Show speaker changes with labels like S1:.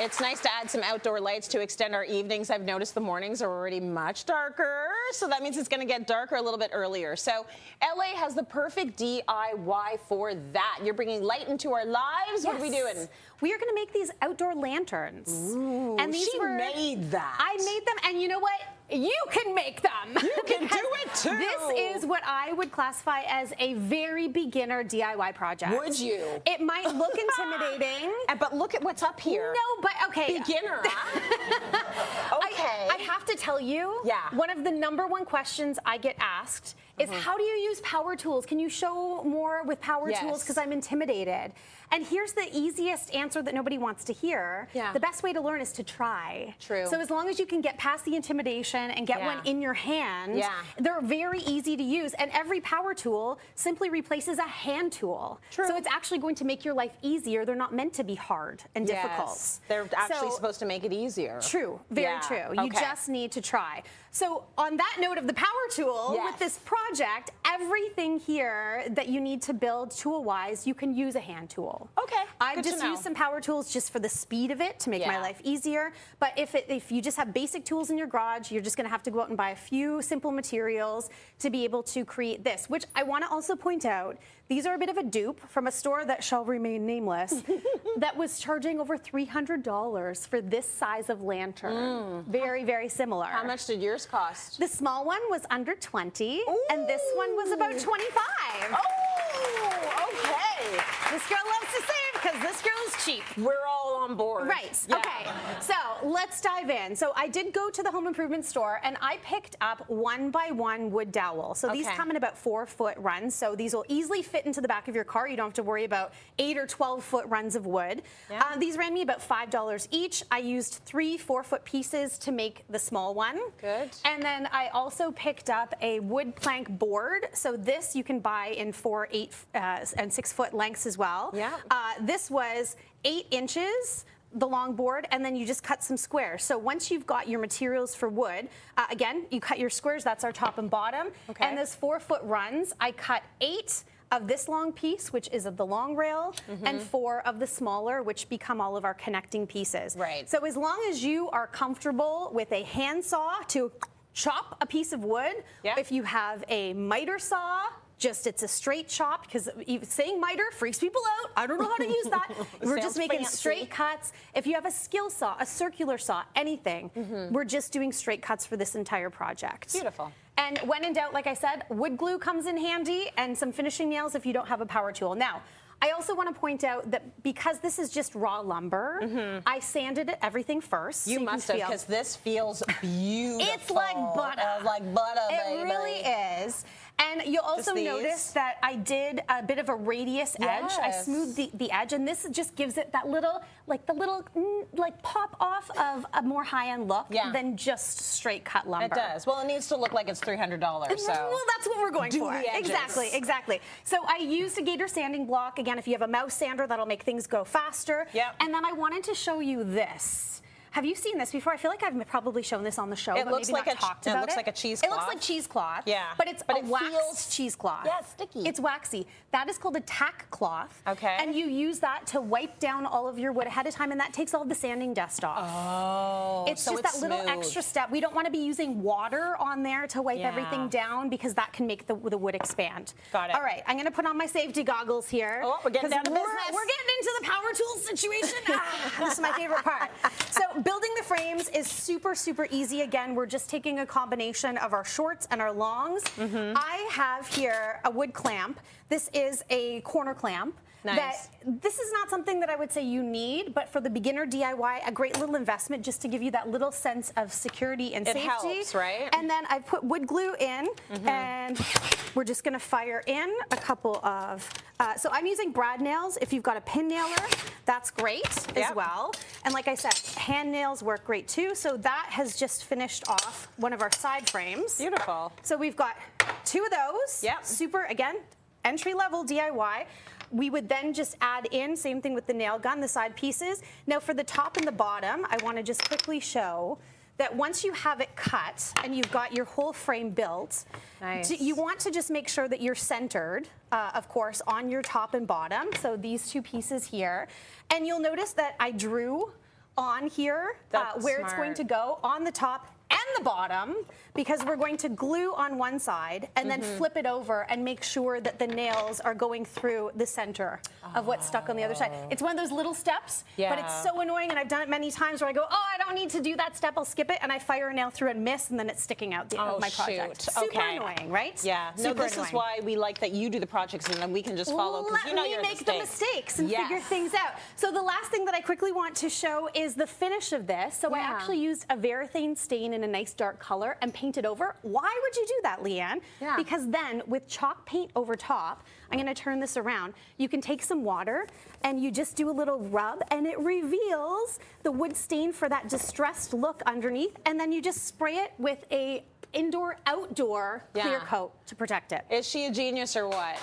S1: it's nice to add some outdoor lights to extend our evenings. I've noticed the mornings are already much darker, so that means it's going to get darker a little bit earlier. So LA has the perfect DIY for that. You're bringing light into our lives. Yes. What are we doing?
S2: We are going to make these outdoor lanterns.
S1: Ooh, and these made that.
S2: I made them, and you know what? You can make them.
S1: You can do it too.
S2: This is what I would classify as a very beginner DIY project.
S1: Would you?
S2: It might look intimidating.
S1: But look at what's up here.
S2: No, but okay.
S1: Beginner, huh? Okay.
S2: I have to tell you, one of the #1 questions I get asked is, how do you use power tools? Can you show more with power tools? Because I'm intimidated. And here's the easiest answer that nobody wants to hear. The best way to learn is to try.
S1: True.
S2: So as long as you can get past the intimidation and get one in your hand, they're very easy to use. And every power tool simply replaces a hand tool.
S1: True.
S2: So it's actually going to make your life easier. They're not meant to be hard and difficult.
S1: They're actually supposed to make it easier.
S2: True. Very true. You just need to try. So on that note of the power tool, with this project, everything here that you need to build tool-wise, you can use a hand tool.
S1: Okay.
S2: I've just used some power tools just for the speed of it to make my life easier. But if you just have basic tools in your garage, you're just going to have to go out and buy a few simple materials to be able to create this, which I want to also point out, these are a bit of a dupe from a store that shall remain nameless that was charging over $300 for this size of lantern. Very, very similar.
S1: How much did yours cost?
S2: The small one was under 20, and this one was about 25.
S1: Oh, okay.
S2: This girl loves to save because this girl is cheap.
S1: We're all on board.
S2: Right. Okay. So let's dive in. So I did go to the home improvement store and I picked up 1x1 wood dowel. So these come in about 4-foot runs. So these will easily fit into the back of your car. You don't have to worry about 8 or 12-foot runs of wood. These ran me about $5 each. I used 3 4-foot pieces to make the small one.
S1: Good.
S2: And then I also picked up a wood plank board. So this you can buy in 4, 8, and 6-foot lengths as well. This was 8 inches, the long board, and then you just cut some squares. So once you've got your materials for wood, again, you cut your squares, that's our top and bottom. And those 4-foot runs, I cut 8 of this long piece, which is of the long rail, and 4 of the smaller, which become all of our connecting pieces.
S1: Right.
S2: So as long as you are comfortable with a handsaw to chop a piece of wood, if you have a miter saw, it's a straight chop, because saying miter freaks people out. I don't know how to use that. We're just making straight cuts. If you have a skill saw, a circular saw, anything, we're just doing straight cuts for this entire project.
S1: Beautiful.
S2: And when in doubt, like I said, wood glue comes in handy and some finishing nails if you don't have a power tool. Now, I also want to point out that because this is just raw lumber, I sanded everything first.
S1: You must have, because this feels beautiful.
S2: It's like butter.
S1: Like butter, baby.
S2: It really is. And you'll also notice that I did a bit of a radius edge. I smoothed the edge, and this just gives it that little, like pop off of a more high-end look than just straight cut lumber.
S1: It does. Well, it needs to look like it's $300. So
S2: well, that's what we're going for. Exactly. So I used a Gator sanding block. Again, if you have a mouse sander, that'll make things go faster. And then I wanted to show you this. Have you seen this before? I feel like I've probably shown this on the show,
S1: but
S2: maybe not talked about it.
S1: It looks like a cheesecloth.
S2: It looks like cheesecloth. But it's a wax cheesecloth.
S1: Yeah, it's sticky.
S2: It's waxy. That is called a tack cloth.
S1: Okay.
S2: And you use that to wipe down all of your wood ahead of time, and that takes all the sanding dust off.
S1: Oh,
S2: it's just that little extra step. We don't want to be using water on there to wipe everything down, because that can make the wood expand.
S1: Got it.
S2: All right, I'm going to put on my safety goggles here.
S1: Oh, we're getting down to business.
S2: We're getting into the power tool situation. This is my favorite part. So building the frames is super, super easy. Again, we're just taking a combination of our shorts and our longs. I have here a wood clamp. This is a corner clamp. This is not something that I would say you need, but for the beginner DIY, a great little investment just to give you that little sense of security and safety. It
S1: helps, right?
S2: And then I've put wood glue in, and we're just going to fire in a couple of, so I'm using brad nails. If you've got a pin nailer, that's great as well. And like I said, hand nails work great too. So that has just finished off one of our side frames.
S1: Beautiful.
S2: So we've got 2 of those. Super, again, entry-level DIY. We would then just add in, same thing with the nail gun, the side pieces. Now for the top and the bottom, I want to just quickly show that once you have it cut and you've got your whole frame built, you want to just make sure that you're centered, of course, on your top and bottom. So these 2 pieces here. And you'll notice that I drew on here where it's going to go on the top and the bottom, because we're going to glue on one side and then flip it over and make sure that the nails are going through the center of what's stuck on the other side. It's one of those little steps, but it's so annoying, and I've done it many times where I go, oh, I don't need to do that step, I'll skip it, and I fire a nail through and miss, and then it's sticking out of my project. Super annoying, right?
S1: Yeah. No, this is why we like that you do the projects and then we can just follow, because you know your
S2: mistakes. Let me make the mistakes and figure things out. So the last thing that I quickly want to show is the finish of this. So I actually used a varathane stain in a nice dark color and painted over. Why would you do that, Leanne? Because then with chalk paint over top, I'm going to turn this around, you can take some water and you just do a little rub and it reveals the wood stain for that distressed look underneath, and then you just spray it with a indoor-outdoor clear coat to protect it.
S1: Is she a genius or what?